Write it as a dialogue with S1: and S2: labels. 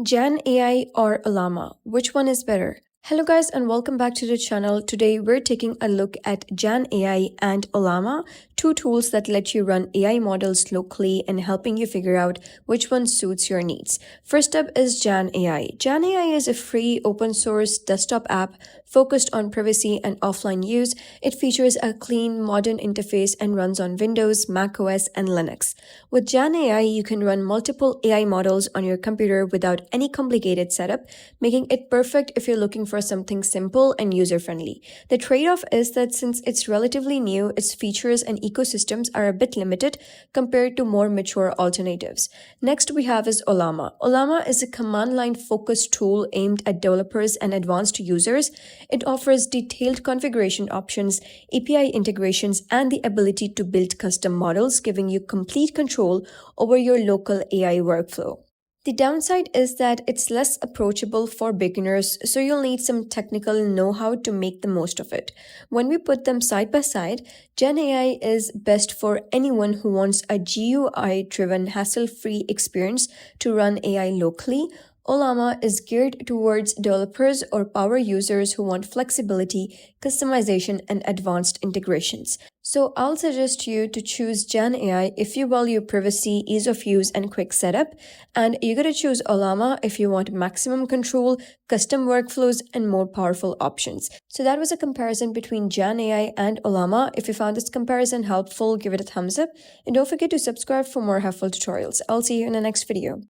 S1: Jan AI or Ollama? Which one is better? Hello guys and welcome back to the channel. Today we're taking a look at Jan AI and Ollama, two tools that let you run AI models locally and helping you figure out which one suits your needs. First up is Jan AI. Jan AI is a free open source desktop app focused on privacy and offline use. It features a clean, modern interface and runs on Windows, macOS, and Linux. With Jan AI, you can run multiple AI models on your computer without any complicated setup, making it perfect if you're looking for something simple and user-friendly. The trade-off is that since it's relatively new, its features and ecosystems are a bit limited compared to more mature alternatives. Next we have is Ollama. Ollama is a command-line focused tool aimed at developers and advanced users. It offers detailed configuration options, API integrations, and the ability to build custom models, giving you complete control over your local AI workflow. The downside is that it's less approachable for beginners, so you'll need some technical know-how to make the most of it. When we put them side by side, Gen AI is best for anyone who wants a GUI-driven, hassle-free experience to run AI locally. Ollama is geared towards developers or power users who want flexibility, customization, and advanced integrations. So I'll suggest you to choose Jan AI if you value privacy, ease of use, and quick setup. And you gotta choose Ollama if you want maximum control, custom workflows, and more powerful options. So that was a comparison between Jan AI and Ollama. If you found this comparison helpful, give it a thumbs up. And don't forget to subscribe for more helpful tutorials. I'll see you in the next video.